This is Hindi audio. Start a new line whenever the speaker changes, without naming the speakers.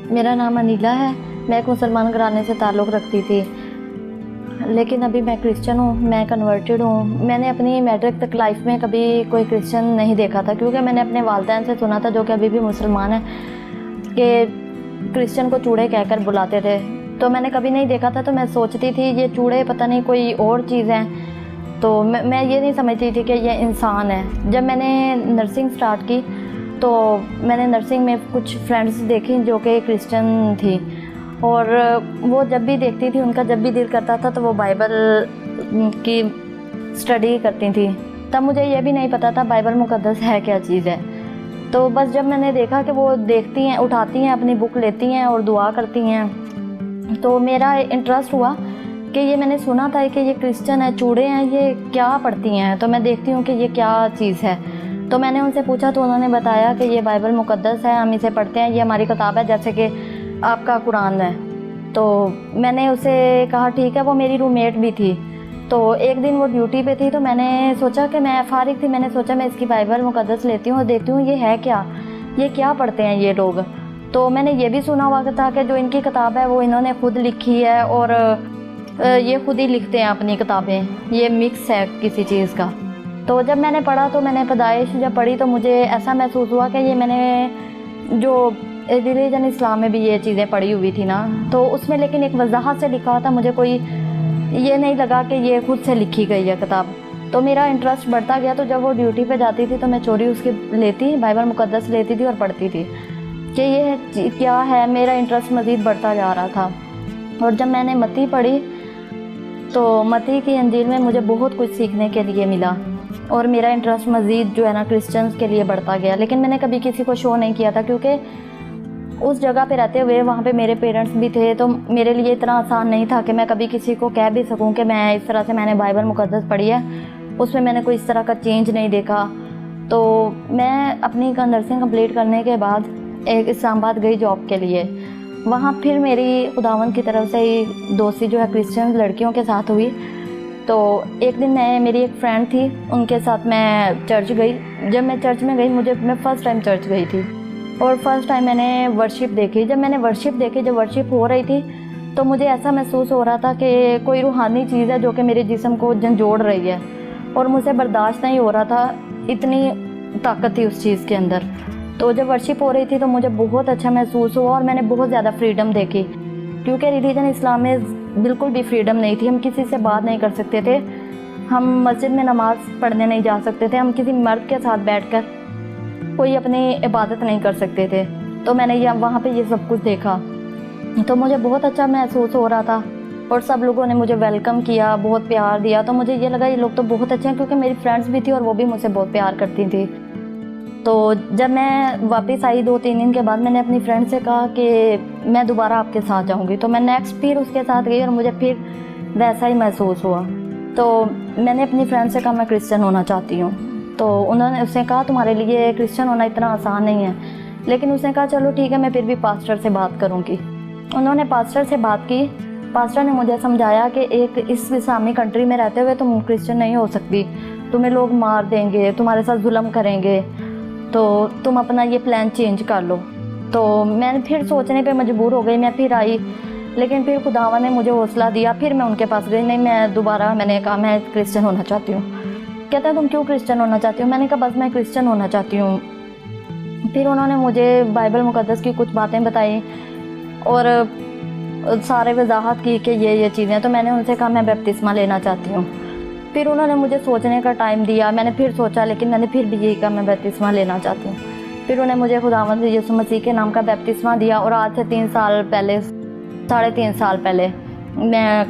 मेरा नाम अनीला है। मैं एक मुसलमान घराने से ताल्लुक़ रखती थी, लेकिन अभी मैं क्रिश्चियन हूँ, मैं कन्वर्टेड हूँ। मैंने अपनी मैट्रिक तक लाइफ में कभी कोई क्रिश्चियन नहीं देखा था, क्योंकि मैंने अपने वालिदैन से सुना था, जो कि अभी भी मुसलमान हैं, कि क्रिश्चियन को चूड़े कहकर बुलाते थे। तो मैंने कभी नहीं देखा था, तो मैं सोचती थी ये चूड़े पता नहीं कोई और चीज़ हैं। तो मैं ये नहीं समझती थी कि ये इंसान है। जब मैंने नर्सिंग स्टार्ट की तो मैंने नर्सिंग में कुछ फ्रेंड्स देखी जो कि क्रिश्चियन थी, और वो जब भी देखती थी, उनका जब भी दिल करता था तो वो बाइबल की स्टडी करती थी। तब मुझे ये भी नहीं पता था बाइबल मुकद्दस है क्या चीज़ है। तो बस जब मैंने देखा कि वो देखती हैं, उठाती हैं, अपनी बुक लेती हैं और दुआ करती हैं, तो मेरा इंटरेस्ट हुआ कि ये मैंने सुना था कि ये क्रिश्चियन है, चूड़े हैं, ये क्या पढ़ती हैं। तो मैं देखती हूँ कि ये क्या चीज़ है। तो मैंने उनसे पूछा तो उन्होंने बताया कि ये बाइबल मुकद्दस है, हम इसे पढ़ते हैं, ये हमारी किताब है, जैसे कि आपका कुरान है। तो मैंने उसे कहा ठीक है। वो मेरी रूममेट भी थी। तो एक दिन वो ड्यूटी पे थी, तो मैंने सोचा कि मैं फारिग थी, मैंने सोचा मैं इसकी बाइबल मुकद्दस लेती हूँ और देखती हूँ ये है क्या, ये क्या पढ़ते हैं ये लोग। तो मैंने ये भी सुना हुआ था कि जो इनकी किताब है वो इन्होंने खुद लिखी है, और ये खुद ही लिखते हैं अपनी किताबें, ये मिक्स है किसी चीज़ का। तो जब मैंने पढ़ा, तो मैंने पैदाइश जब पढ़ी, तो मुझे ऐसा महसूस हुआ कि ये मैंने जो रिलीजन इस्लाम में भी ये चीज़ें पढ़ी हुई थी ना, तो उसमें लेकिन एक वजाहत से लिखा था, मुझे कोई ये नहीं लगा कि ये खुद से लिखी गई है किताब। तो मेरा इंटरेस्ट बढ़ता गया। तो जब वो ड्यूटी पे जाती थी तो मैं चोरी उसकी लेती, बाइबल मुकद्दस लेती थी और पढ़ती थी कि ये क्या है। मेरा इंटरेस्ट मज़ीद बढ़ता जा रहा था। और जब मैंने मत्ती पढ़ी तो मत्ती की इंजील में मुझे बहुत कुछ सीखने के लिए मिला, और मेरा इंटरेस्ट मज़ीद जो है ना क्रिश्चियंस के लिए बढ़ता गया। लेकिन मैंने कभी किसी को शो नहीं किया था, क्योंकि उस जगह पे रहते हुए वहाँ पे मेरे पेरेंट्स भी थे, तो मेरे लिए इतना आसान नहीं था कि मैं कभी किसी को कह भी सकूँ कि मैं इस तरह से मैंने बाइबल मुकद्दस पढ़ी है, उसमें मैंने कोई इस तरह का चेंज नहीं देखा। तो मैं अपनी नर्सिंग कंप्लीट करने के बाद एक इस्लामाबाद गई जॉब के लिए। वहाँ फिर मेरी खुदावंद की तरफ से ही दोस्ती जो है क्रिश्चियन लड़कियों के साथ हुई। तो एक दिन मेरी एक फ्रेंड थी, उनके साथ मैं चर्च गई। जब मैं चर्च में गई, मैं फ़र्स्ट टाइम चर्च गई थी, और फर्स्ट टाइम मैंने वर्शिप देखी। जब मैंने वर्शिप देखी, जब वर्शिप हो रही थी, तो मुझे ऐसा महसूस हो रहा था कि कोई रूहानी चीज़ है जो कि मेरे जिस्म को झंझोड़ रही है, और मुझे बर्दाश्त नहीं हो रहा था, इतनी ताकत थी उस चीज़ के अंदर। तो जब वर्शिप हो रही थी तो मुझे बहुत अच्छा महसूस हुआ, और मैंने बहुत ज़्यादा फ्रीडम देखी, क्योंकि रिलीजन इस्लाम में बिल्कुल भी फ्रीडम नहीं थी। हम किसी से बात नहीं कर सकते थे, हम मस्जिद में नमाज़ पढ़ने नहीं जा सकते थे, हम किसी मर्द के साथ बैठकर कोई अपनी इबादत नहीं कर सकते थे। तो मैंने वहाँ पे ये सब कुछ देखा, तो मुझे बहुत अच्छा महसूस हो रहा था, और सब लोगों ने मुझे वेलकम किया, बहुत प्यार दिया। तो मुझे ये लगा ये लोग तो बहुत अच्छे हैं, क्योंकि मेरी फ्रेंड्स भी थी और वो भी मुझसे बहुत प्यार करती थी। तो जब मैं वापस आई 2-3 दिन के बाद, मैंने अपनी फ्रेंड से कहा कि मैं दोबारा आपके साथ जाऊँगी। तो मैं नेक्स्ट फिर उसके साथ गई, और मुझे फिर वैसा ही महसूस हुआ। तो मैंने अपनी फ्रेंड से कहा मैं क्रिश्चियन होना चाहती हूँ। तो उन्होंने उसने कहा तुम्हारे लिए क्रिश्चियन होना इतना आसान नहीं है। लेकिन उसने कहा चलो ठीक है, मैं फिर भी पास्टर से बात करूँगी। उन्होंने पास्टर से बात की। पास्टर ने मुझे समझाया कि एक इस इस्लामी कंट्री में रहते हुए तुम क्रिश्चियन नहीं हो सकती, तुम्हें लोग मार देंगे, तुम्हारे साथ जुल्म करेंगे, तो तुम अपना ये प्लान चेंज कर लो। तो मैं फिर सोचने पे मजबूर हो गई, मैं फिर आई। लेकिन फिर खुदावा ने मुझे हौसला दिया, फिर मैं उनके पास गई। नहीं, मैं दोबारा मैंने कहा मैं क्रिश्चियन होना चाहती हूँ। कहता है तुम क्यों क्रिश्चियन होना चाहती हो? मैंने कहा बस मैं क्रिश्चियन होना चाहती हूँ। फिर उन्होंने मुझे बाइबल मुकद्दस की कुछ बातें बताई, और सारे वजाहत की कि ये चीज़ें। तो मैंने उनसे कहा मैं बपतिस्मा लेना चाहती हूँ। फिर उन्होंने मुझे सोचने का टाइम दिया, मैंने फिर सोचा, लेकिन मैंने फिर भी यही कहा मैं बपतिस्मा लेना चाहती हूँ। फिर उन्हें मुझे खुदावंद यीशु मसीह के नाम का बपतिस्मा दिया, और आज से 3 साल पहले, 3.5 साल पहले मैं